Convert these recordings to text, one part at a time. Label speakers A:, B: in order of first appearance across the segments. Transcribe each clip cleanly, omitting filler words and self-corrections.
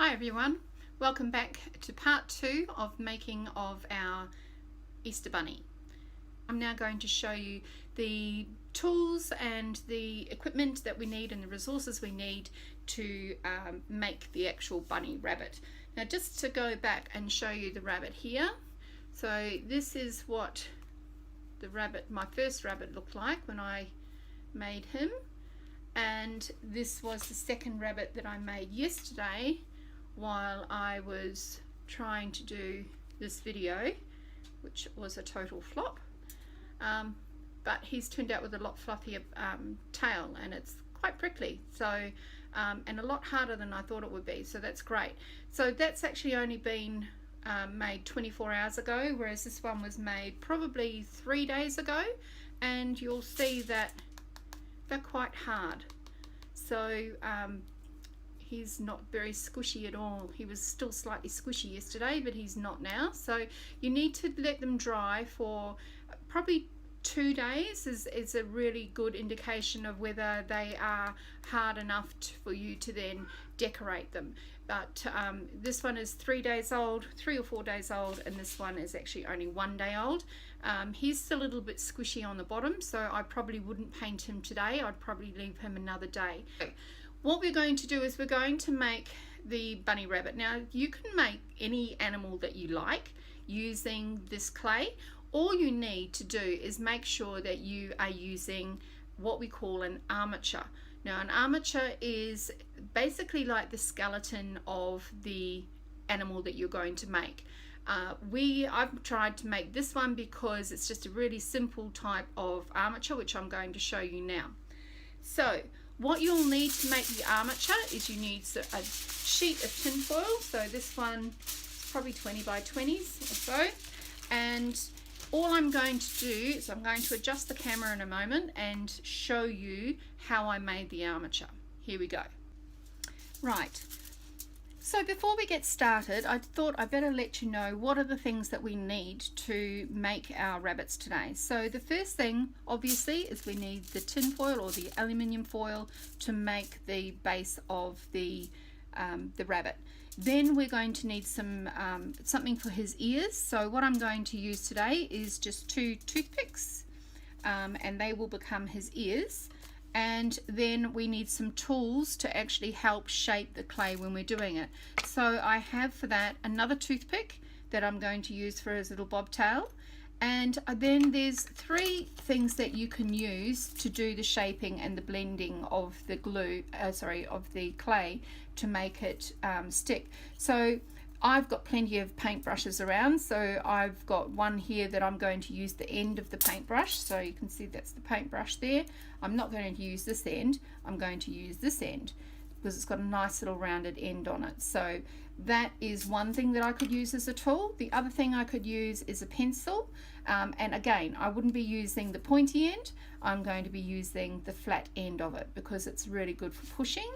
A: Hi everyone, welcome back to part 2 of making of our Easter Bunny. I'm now going to show you the tools and the equipment that we need and the resources we need to make the actual bunny rabbit. Now just to go back and show you the rabbit here. So this is what the rabbit, my first rabbit, looked like when I made him, and this was the second rabbit that I made yesterday while I was trying to do this video, which was a total flop, but he's turned out with a lot fluffier tail, and it's quite prickly, so and a lot harder than I thought it would be, so that's great. So that's actually only been made 24 hours ago, whereas this one was made probably 3 days ago, and you'll see that they're quite hard. So he's not very squishy at all. He was still slightly squishy yesterday, but he's not now. So you need to let them dry for probably 2 days is a really good indication of whether they are hard enough for you to then decorate them. But this one is 3 days old, 3 or 4 days old, and this one is actually only 1 day old. He's still a little bit squishy on the bottom, so I probably wouldn't paint him today. I'd probably leave him another day. What we're going to do is we're going to make the bunny rabbit. Now you can make any animal that you like using this clay. All you need to do is make sure that you are using what we call an armature. Now an armature is basically like the skeleton of the animal that you're going to make. I've tried to make this one because it's just a really simple type of armature, which I'm going to show you now. So what you'll need to make the armature is you need a sheet of tin foil. So this one is probably 20 by 20s or so. And all I'm going to do is I'm going to adjust the camera in a moment and show you how I made the armature. Here we go. Right. So before we get started, I thought I better let you know what are the things that we need to make our rabbits today. So the first thing, obviously, is we need the tin foil or the aluminium foil to make the base of the rabbit. Then we're going to need something for his ears. So what I'm going to use today is just 2 toothpicks, and they will become his ears. And then we need some tools to actually help shape the clay when we're doing it. So I have for that another toothpick that I'm going to use for his little bobtail, and then there's 3 things that you can use to do the shaping and the blending of the glue, of the clay, to make it stick. So I've got plenty of paintbrushes around, so I've got one here that I'm going to use the end of the paintbrush, so you can see that's the paintbrush there. I'm not going to use this end, I'm going to use this end because it's got a nice little rounded end on it. So that is one thing that I could use as a tool. The other thing I could use is a pencil, and again, I wouldn't be using the pointy end, I'm going to be using the flat end of it because it's really good for pushing.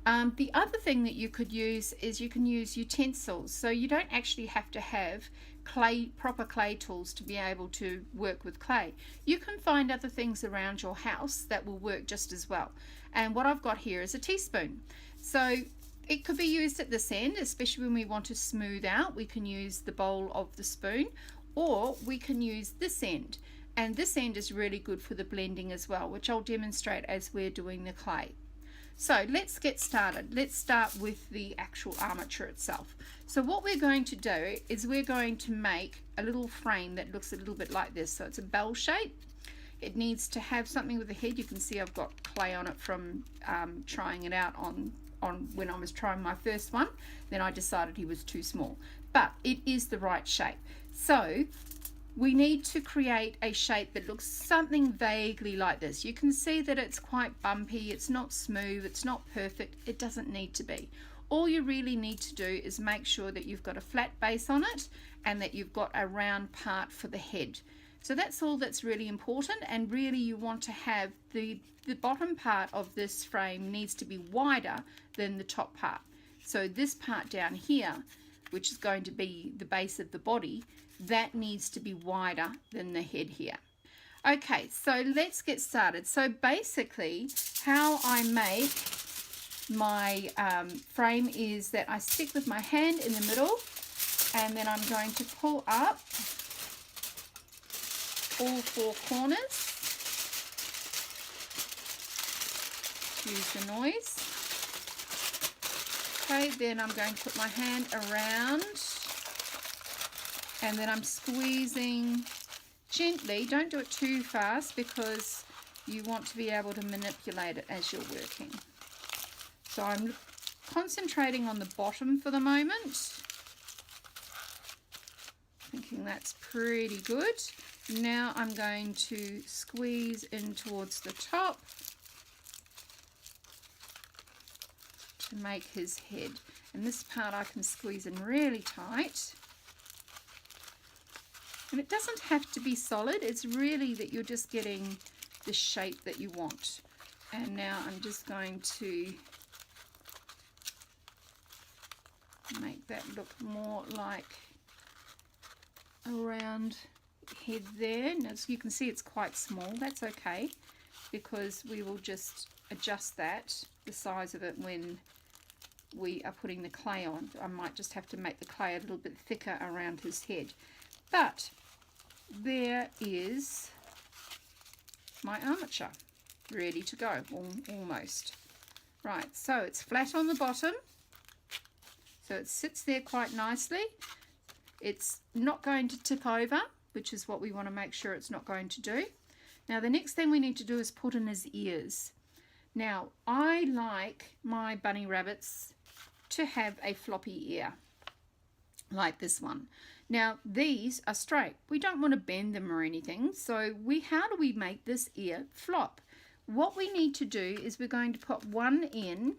A: The other thing that you could use is you can use utensils. So you don't actually have to have proper clay tools to be able to work with clay. You can find other things around your house that will work just as well. And what I've got here is a teaspoon. So it could be used at this end, especially when we want to smooth out. We can use the bowl of the spoon, or we can use this end. And this end is really good for the blending as well, which I'll demonstrate as we're doing the clay. So let's get started. Let's start with the actual armature itself. So what we're going to do is we're going to make a little frame that looks a little bit like this. So it's a bell shape. It needs to have something with a head. You can see I've got clay on it from trying it out on when I was trying my first one. Then I decided he was too small, but it is the right shape. So we need to create a shape that looks something vaguely like this. You can see that it's quite bumpy, it's not smooth, it's not perfect. It doesn't need to be. All you really need to do is make sure that you've got a flat base on it and that you've got a round part for the head. So that's all that's really important, and really you want to have the bottom part of this frame needs to be wider than the top part. So this part down here, which is going to be the base of the body, that needs to be wider than the head here. Okay, so let's get started. So basically how I make my frame is that I stick with my hand in the middle, and then I'm going to pull up all 4 corners. Excuse the noise. Okay, then I'm going to put my hand around, and then I'm squeezing gently. Don't do it too fast because you want to be able to manipulate it as you're working. So I'm concentrating on the bottom for the moment, thinking that's pretty good. Now I'm going to squeeze in towards the top to make his head. And this part I can squeeze in really tight. And it doesn't have to be solid, it's really that you're just getting the shape that you want. And now I'm just going to make that look more like a round head there. Now, as you can see, it's quite small. That's okay, because we will just adjust that, the size of it, when we are putting the clay on. I might just have to make the clay a little bit thicker around his head. But there is my armature ready to go, almost. Right, so it's flat on the bottom, so it sits there quite nicely. It's not going to tip over, which is what we want to make sure it's not going to do. Now the next thing we need to do is put in his ears. Now I like my bunny rabbits to have a floppy ear like this one. Now these are straight. We don't want to bend them or anything, so how do we make this ear flop? What we need to do is we're going to put one in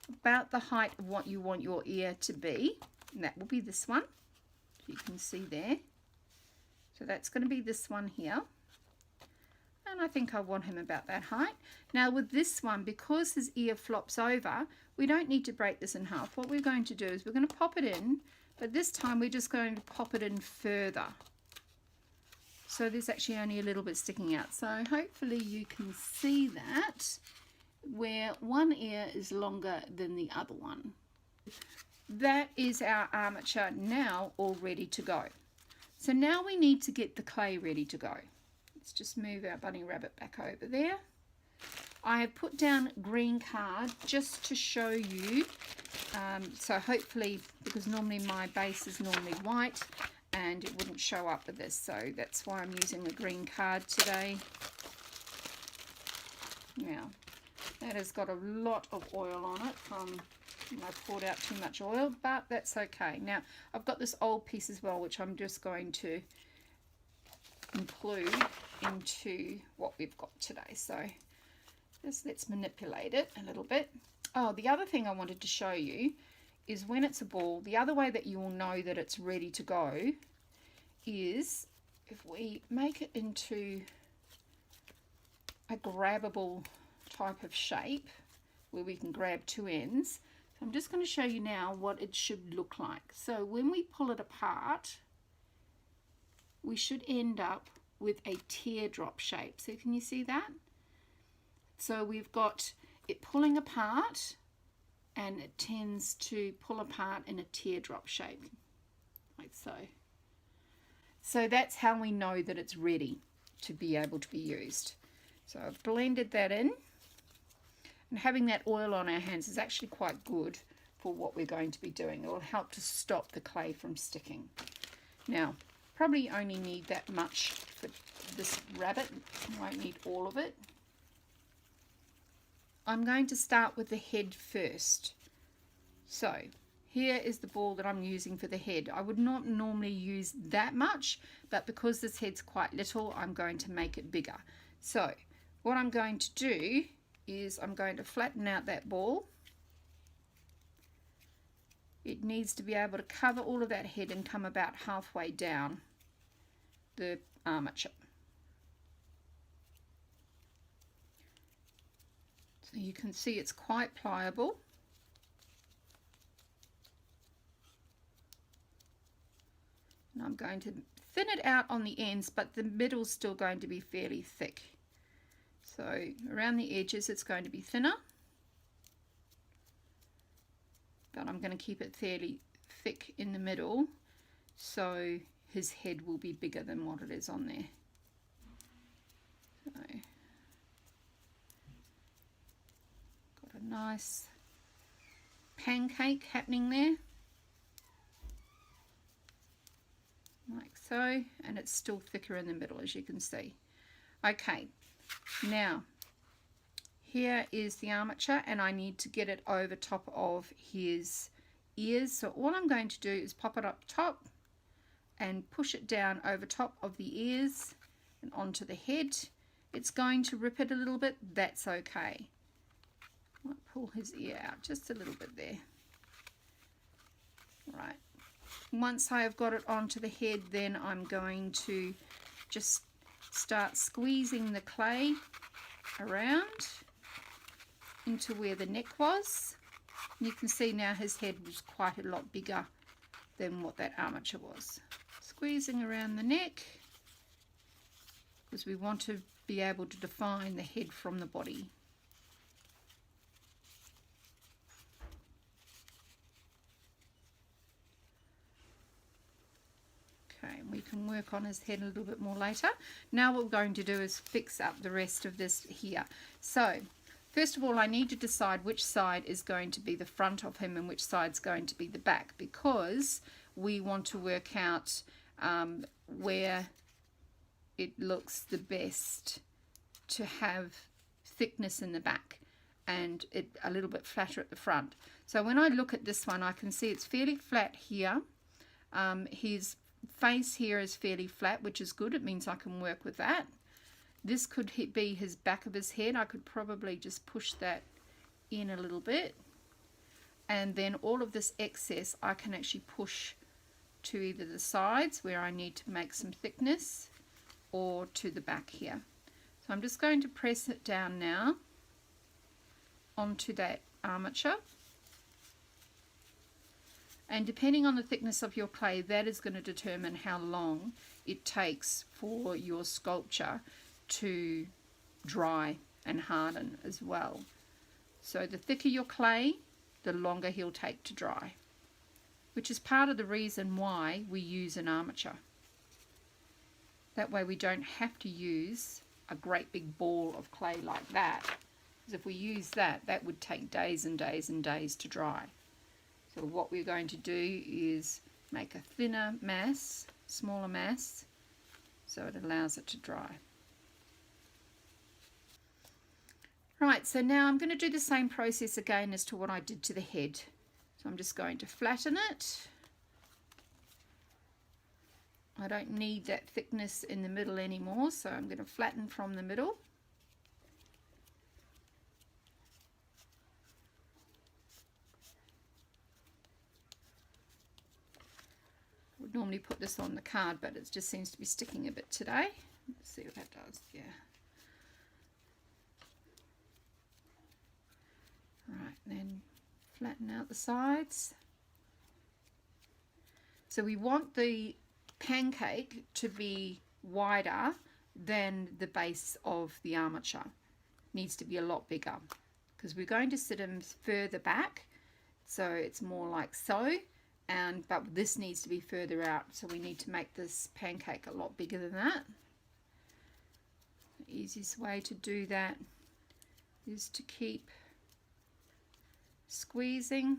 A: about the height of what you want your ear to be, and that will be this one. You can see there. So that's going to be this one here, and I think I want him about that height. Now with this one, because his ear flops over, we don't need to break this in half. What we're going to do is we're going to pop it in, but this time we're just going to pop it in further. So there's actually only a little bit sticking out. So hopefully you can see that, where one ear is longer than the other one. That is our armature now all ready to go. So now we need to get the clay ready to go. Let's just move our bunny rabbit back over there. I have put down green card just to show you, so hopefully, because normally my base is normally white and it wouldn't show up with this, so that's why I'm using the green card today. Now that has got a lot of oil on it from, I poured out too much oil, but that's okay. Now I've got this old piece as well, which I'm just going to include into what we've got today. So just let's manipulate it a little bit. Oh, the other thing I wanted to show you is when it's a ball, the other way that you will know that it's ready to go is if we make it into a grabbable type of shape where we can grab two ends. So I'm just going to show you now what it should look like. So when we pull it apart, we should end up with a teardrop shape. So can you see that? So we've got it pulling apart, and it tends to pull apart in a teardrop shape, like so. So that's how we know that it's ready to be able to be used. So I've blended that in, and having that oil on our hands is actually quite good for what we're going to be doing. It will help to stop the clay from sticking. Now, probably only need that much for this rabbit. You won't need all of it. I'm going to start with the head first. So here is the ball that I'm using for the head. I would not normally use that much, but because this head's quite little, I'm going to make it bigger. So what I'm going to do is I'm going to flatten out that ball. It needs to be able to cover all of that head and come about halfway down the armature. So you can see it's quite pliable. And I'm going to thin it out on the ends, but the middle's still going to be fairly thick. So So around the edges it's going to be thinner, but I'm going to keep it fairly thick in the middle so his head will be bigger than what it is on there. So, got a nice pancake happening there, like so, and it's still thicker in the middle, as you can see. Okay, now here is the armature, and I need to get it over top of his ears. So all I'm going to do is pop it up top and push it down over top of the ears and onto the head. It's going to rip it a little bit, that's okay. I'll pull his ear out just a little bit there. Right, once I have got it onto the head, then I'm going to just start squeezing the clay around into where the neck was. You can see now his head was quite a lot bigger than what that armature was. Squeezing around the neck because we want to be able to define the head from the body. Okay, we can work on his head a little bit more later. Now what we're going to do is fix up the rest of this here. So first of all, I need to decide which side is going to be the front of him and which side is going to be the back, because we want to work out where it looks the best to have thickness in the back and it a little bit flatter at the front. So when I look at this one, I can see it's fairly flat here. His face here is fairly flat, which is good. It means I can work with that. This could be his back of his head. I could probably just push that in a little bit, and then all of this excess I can actually push to either the sides where I need to make some thickness or to the back here. So I'm just going to press it down now onto that armature, and depending on the thickness of your clay, that is going to determine how long it takes for your sculpture to dry and harden as well. So the thicker your clay, the longer he'll take to dry, which is part of the reason why we use an armature. That way we don't have to use a great big ball of clay like that, because if we use that, that would take days and days and days to dry. So what we're going to do is make a thinner mass, smaller mass, so it allows it to dry. Right, so now I'm going to do the same process again as to what I did to the head. So I'm just going to flatten it. I don't need that thickness in the middle anymore, so I'm going to flatten from the middle. I would normally put this on the card, but it just seems to be sticking a bit today. Let's see what that does. Yeah. Right, then flatten out the sides. So we want the pancake to be wider than the base of the armature. It needs to be a lot bigger because we're going to sit him further back, so it's more like so, but this needs to be further out, so we need to make this pancake a lot bigger than that. The easiest way to do that is to keep squeezing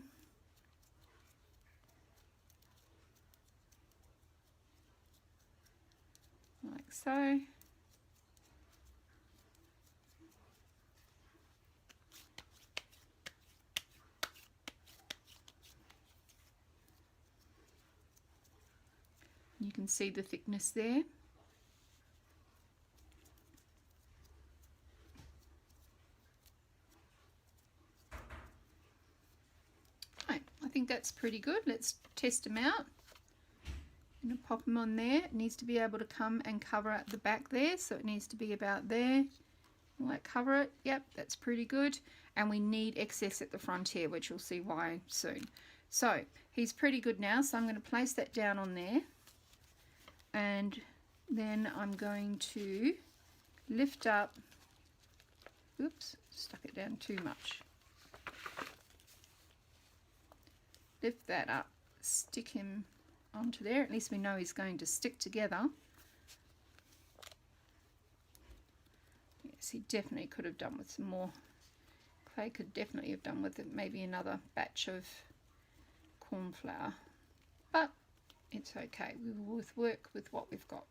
A: like so. You can see the thickness there. Right, I think that's pretty good. Let's test them out. I'm going to pop them on there. It needs to be able to come and cover at the back there, so it needs to be about there. Like cover it. Yep, that's pretty good. And we need excess at the front here, which you'll see why soon. So he's pretty good now, so I'm going to place that down on there, and then I'm going to lift up Oops, stuck it down too much. Lift that up, stick him onto there. At least we know he's going to stick together. Yes, he definitely could have done with some more clay. Could definitely have done with it, maybe another batch of corn flour, but it's okay. We will work with what we've got.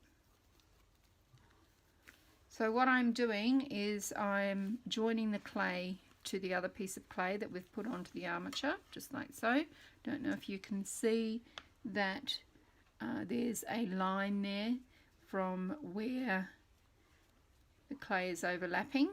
A: So what I'm doing is I'm joining the clay to the other piece of clay that we've put onto the armature, just like so. Don't know if you can see that there's a line there from where the clay is overlapping.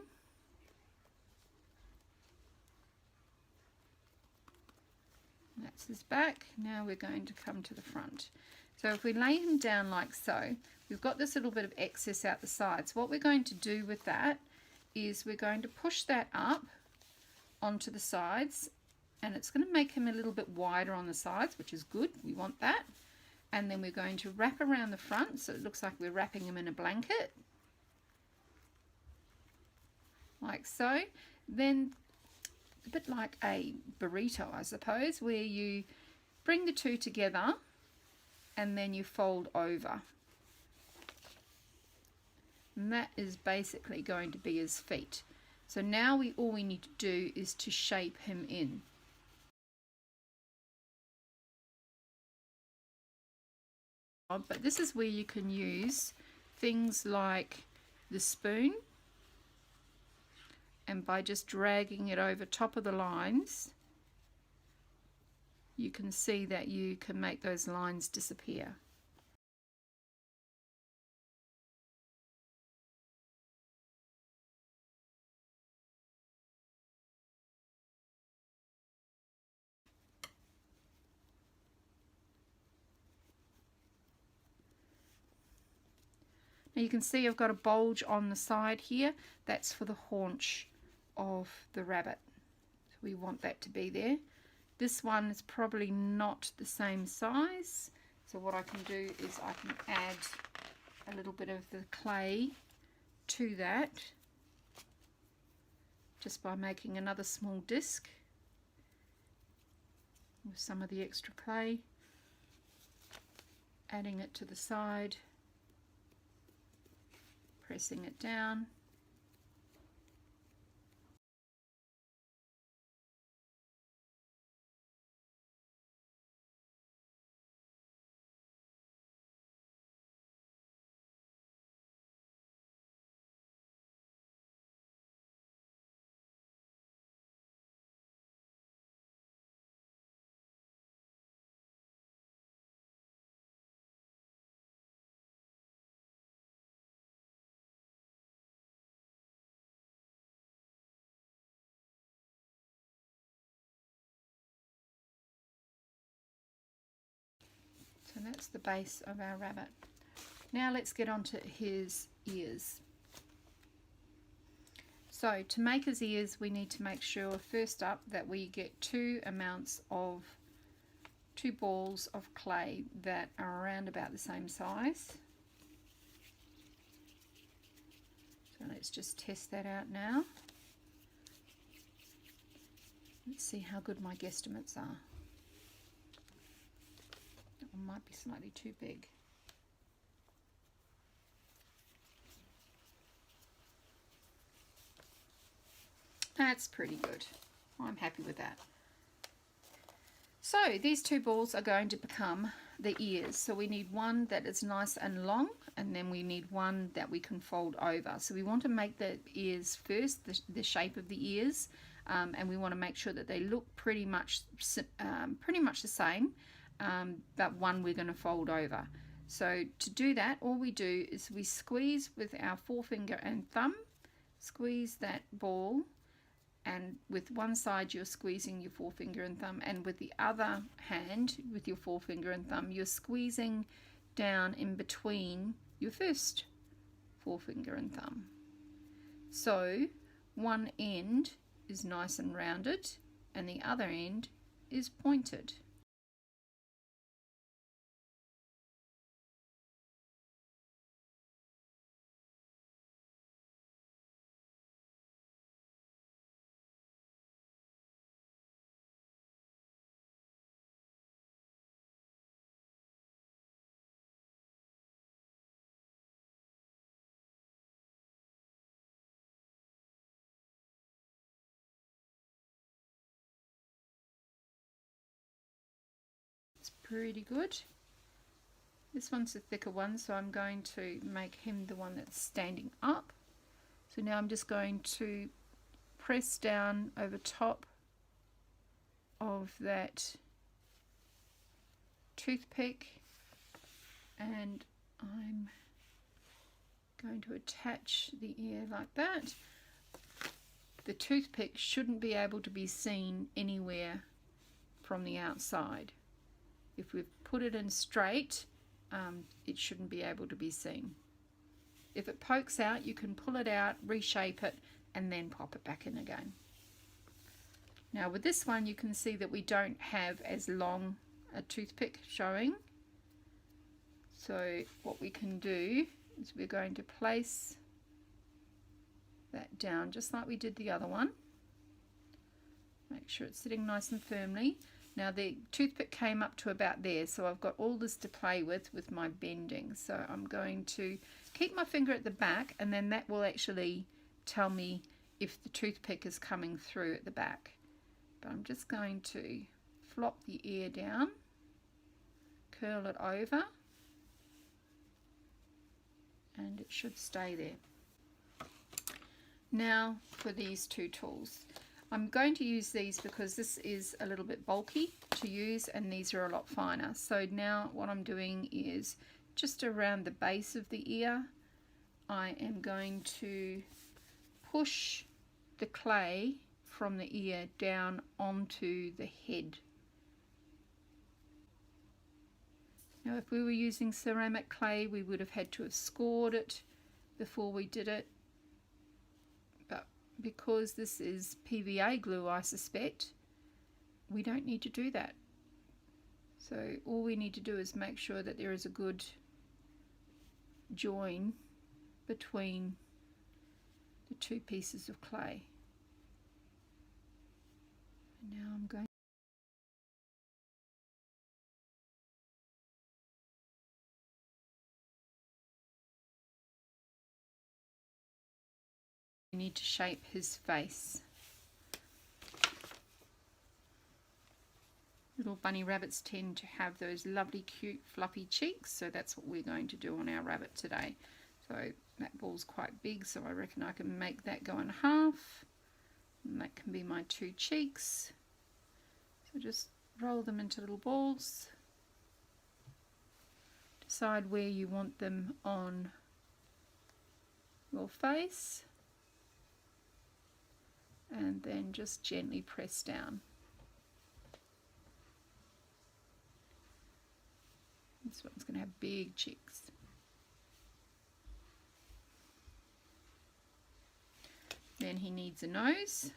A: That's his back. Now we're going to come to the front. So if we lay him down like so, we've got this little bit of excess out the sides. What we're going to do with that is we're going to push that up onto the sides, and it's going to make him a little bit wider on the sides, which is good. We want that. And then we're going to wrap around the front so it looks like we're wrapping him in a blanket, like so. Then a bit like a burrito, I suppose, where you bring the two together and then you fold over. And that is basically going to be his feet. So now all we need to do is to shape him in. But this is where you can use things like the spoon, and by just dragging it over top of the lines, you can see that you can make those lines disappear. Now you can see I've got a bulge on the side here. That's for the haunch of the rabbit. So we want that to be there. This one is probably not the same size, so what I can do is I can add a little bit of the clay to that just by making another small disc with some of the extra clay, adding it to the side, pressing it down. So that's the base of our rabbit. Now let's get on to his ears. So to make his ears, we need to make sure first up that we get two balls of clay that are around about the same size. So let's just test that out now. Let's see how good my guesstimates are. That one might be slightly too big. That's pretty good. I'm happy with that. So these two balls are going to become the ears. So we need one that is nice and long, and then we need one that we can fold over. So we want to make the ears first, the shape of the ears, and we want to make sure that they look pretty much the same, but one we're going to fold over. So to do that, all we do is we squeeze with our forefinger and thumb, squeeze that ball, and with one side you're squeezing your forefinger and thumb, and with the other hand, with your forefinger and thumb, you're squeezing down in between your first forefinger and thumb. So one end is nice and rounded and the other end is pointed. pretty good. This one's a thicker one, so I'm going to make him the one that's standing up. So now I'm just going to press down over top of that toothpick, and I'm going to attach the ear like that. The toothpick shouldn't be able to be seen anywhere from the outside. If we've put it in straight, it shouldn't be able to be seen. If it pokes out, you can pull it out, reshape it, and then pop it back in again. Now with this one, you can see that we don't have as long a toothpick showing. So what we can do is we're going to place that down just like we did the other one. Make sure it's sitting nice and firmly. Now the toothpick came up to about there, so I've got all this to play with my bending. So I'm going to keep my finger at the back, and then that will actually tell me if the toothpick is coming through at the back. But I'm just going to flop the ear down, curl it over, and it should stay there. Now for these two tools. I'm going to use these because this is a little bit bulky to use and these are a lot finer. So now what I'm doing is just around the base of the ear, I am going to push the clay from the ear down onto the head. Now if we were using ceramic clay, we would have had to have scored it before we did it. Because this is PVA glue, I suspect, we don't need to do that. So all we need to do is make sure that there is a good join between the two pieces of clay. And now I'm going need to shape his face. Little bunny rabbits tend to have those lovely cute fluffy cheeks, so that's what we're going to do on our rabbit today. So that ball's quite big, so I reckon I can make that go in half, and that can be my two cheeks. So just roll them into little balls. Decide where you want them on your face, and then just gently press down. This one's going to have big cheeks. Then he needs a nose.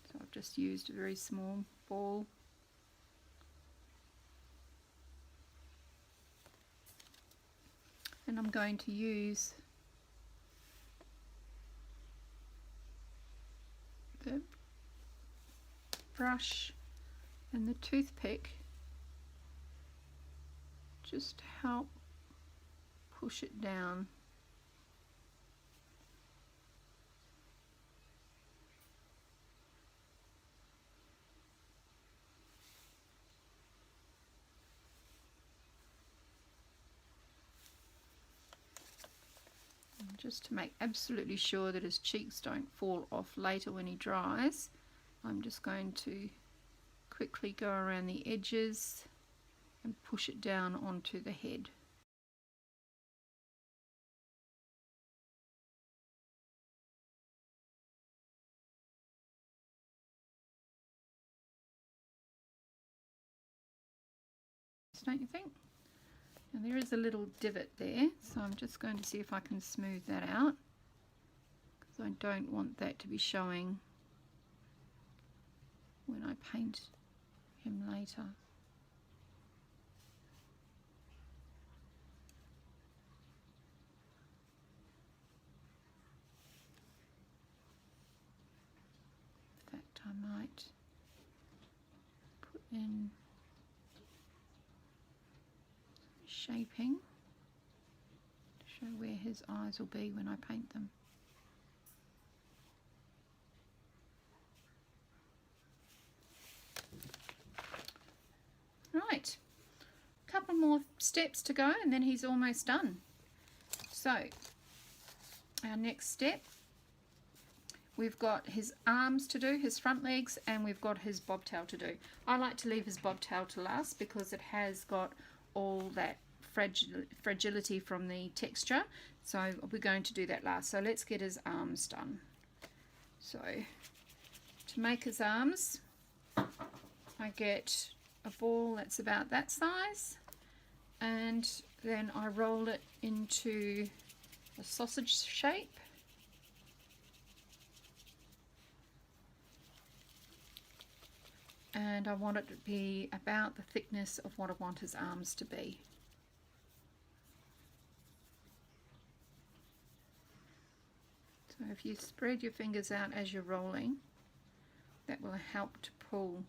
A: So I've just used a very small ball. And I'm going to use the brush and the toothpick just to help push it down. Just to make absolutely sure that his cheeks don't fall off later when he dries, I'm just going to quickly go around the edges and push it down onto the head. Don't you think? And there is a little divot there, so I'm just going to see if I can smooth that out, because I don't want that to be showing when I paint him later. In fact, I might put in shaping to show where his eyes will be when I paint them. couple more steps to go and then he's almost done. So our next step, we've got his arms to do, his front legs, and we've got his bobtail to do. I like to leave his bobtail to last because it has got all that fragility from the texture, so we're going to do that last. So let's get his arms done. So to make his arms, I get a ball that's about that size, and then I roll it into a sausage shape. And I want it to be about the thickness of what I want his arms to be. So if you spread your fingers out as you're rolling, that will help to pull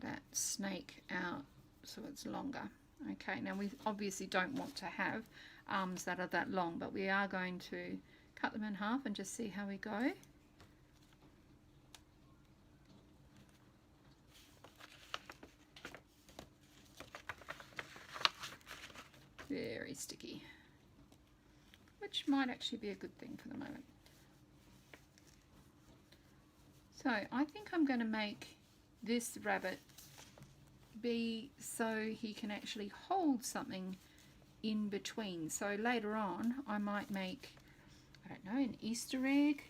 A: that snake out so it's longer. Okay, now we obviously don't want to have arms that are that long, but we are going to cut them in half and just see how we go. Very sticky, which might actually be a good thing for the moment. So I think I'm going to make this rabbit be so he can actually hold something in between. So later on I might make, I don't know, an Easter egg,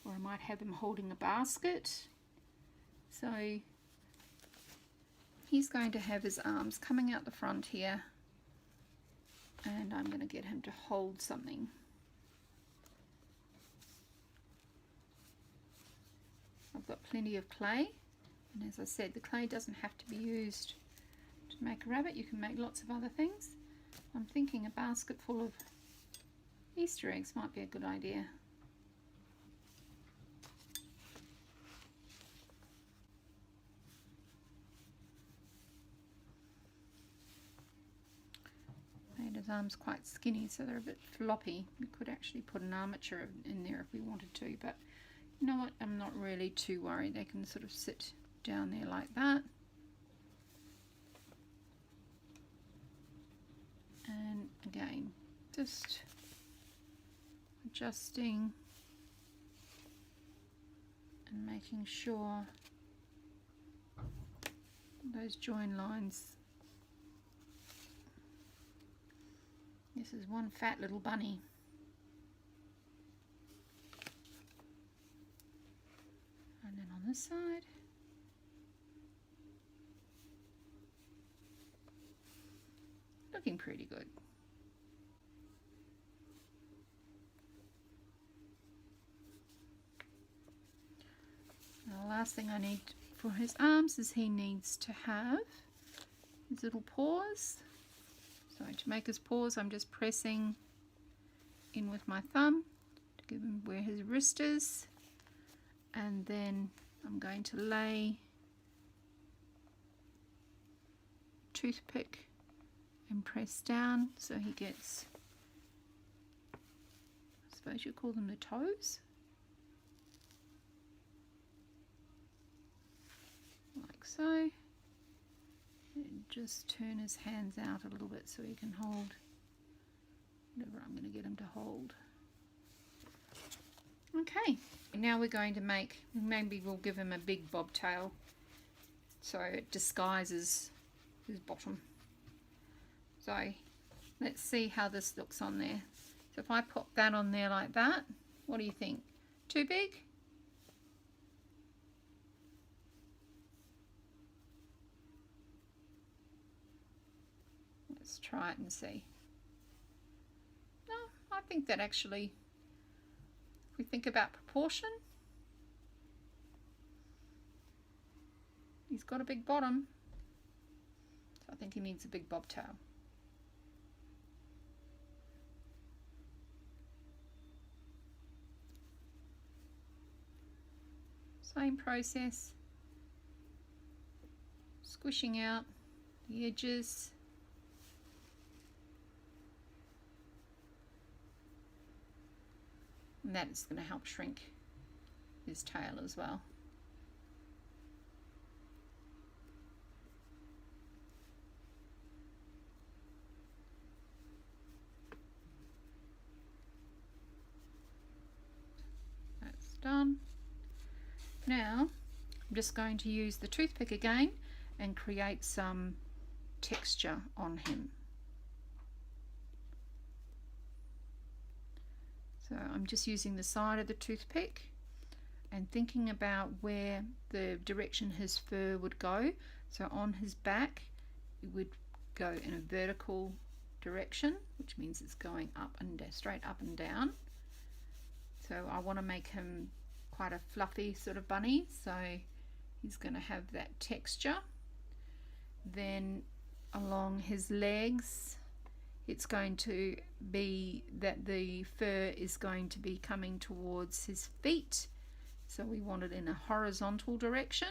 A: or I might have him holding a basket. So he's going to have his arms coming out the front here, and I'm going to get him to hold something. I've got plenty of clay, and as I said, the clay doesn't have to be used to make a rabbit. You can make lots of other things. I'm thinking a basket full of Easter eggs might be a good idea. Made his arms quite skinny, so they're a bit floppy. We could actually put an armature in there if we wanted to, but you know what, I'm not really too worried. They can sort of sit down there like that. And again, just adjusting and making sure those join lines. This is one fat little bunny. And then on this side. Looking pretty good. Now, the last thing I need for his arms is he needs to have his little paws. So to make his paws, I'm just pressing in with my thumb to give him where his wrist is, and then I'm going to lay toothpick and press down so he gets, I suppose you call them the toes, like so. And just turn his hands out a little bit so he can hold whatever I'm going to get him to hold. Okay, now we're going to make, maybe we'll give him a big bobtail so it disguises his bottom. So let's see how this looks on there. So if I pop that on there like that, what do you think? Too big? Let's try it and see. No, I think that actually, if we think about proportion, he's got a big bottom, so I think he needs a big bobtail. Same process, squishing out the edges. And that is going to help shrink his tail as well. Now I'm just going to use the toothpick again and create some texture on him. So I'm just using the side of the toothpick and thinking about where the direction his fur would go. So on his back it would go in a vertical direction, which means it's going up and down, straight up and down. So I want to make him quite a fluffy sort of bunny, so he's going to have that texture. Then along his legs it's going to be that the fur is going to be coming towards his feet, so we want it in a horizontal direction,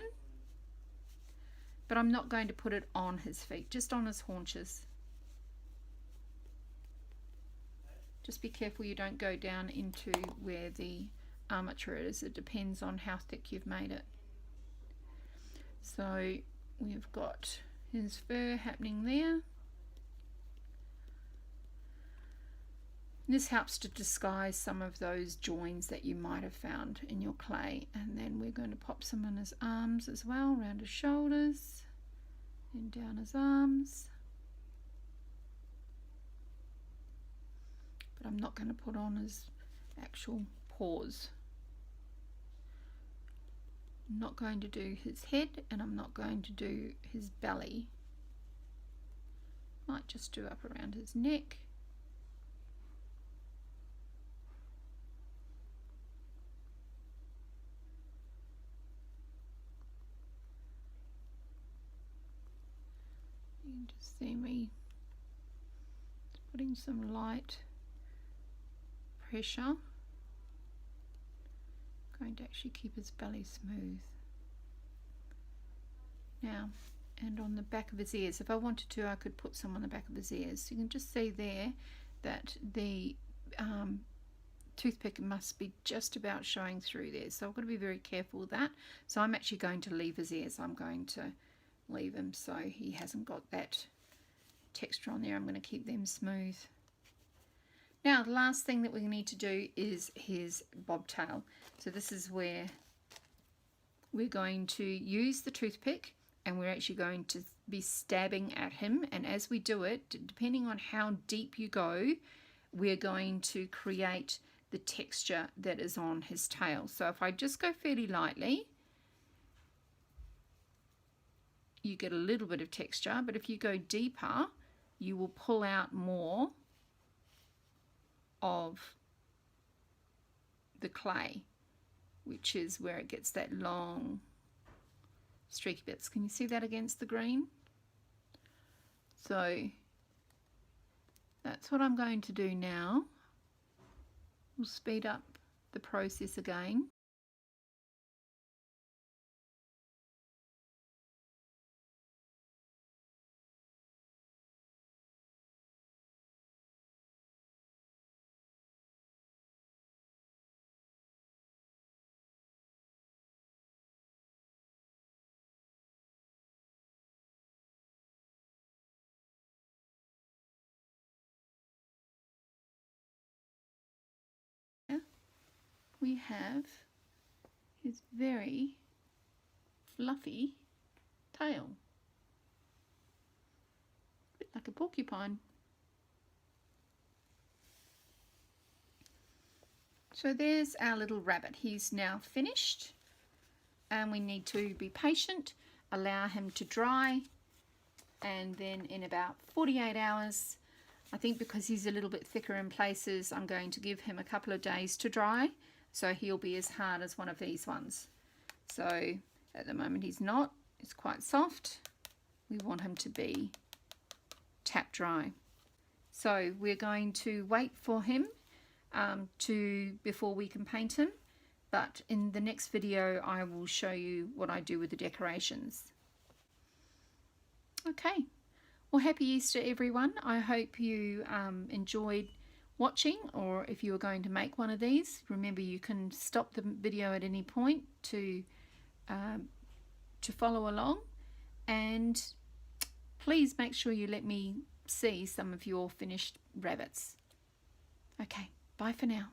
A: but I'm not going to put it on his feet, just on his haunches. Just be careful you don't go down into where the armature is. It depends on how thick you've made it. So we've got his fur happening there. This helps to disguise some of those joins that you might have found in your clay. And then we're going to pop some on his arms as well, around his shoulders and down his arms. But I'm not going to put on his actual paws. I'm not going to do his head, and I'm not going to do his belly. Might just do up around his neck. You can just see me putting some light pressure. Going to actually keep his belly smooth. Now, and on the back of his ears, if I wanted to, I could put some on the back of his ears. You can just see there that the toothpick must be just about showing through there, so I've got to be very careful with that. So I'm actually going to leave his ears. I'm going to leave him so he hasn't got that texture on there. I'm going to keep them smooth. Now the last thing that we need to do is his bobtail. So this is where we're going to use the toothpick, and we're actually going to be stabbing at him, and as we do it, depending on how deep you go, we're going to create the texture that is on his tail. So if I just go fairly lightly, you get a little bit of texture, but if you go deeper, you will pull out more of the clay, which is where it gets that long streaky bits. Can you see that against the green? So that's what I'm going to do now. We'll speed up the process again. We have his very fluffy tail, a bit like a porcupine. So there's our little rabbit. He's now finished, and we need to be patient, allow him to dry, and then in about 48 hours, I think because he's a little bit thicker in places, I'm going to give him a couple of days to dry. So he'll be as hard as one of these ones. So at the moment he's not. It's quite soft. We want him to be tap dry. So we're going to wait for him before we can paint him. But in the next video I will show you what I do with the decorations. Okay. Well, happy Easter everyone. I hope you enjoyed watching, or if you are going to make one of these, remember you can stop the video at any point to follow along, and please make sure you let me see some of your finished rabbits. Okay, bye for now.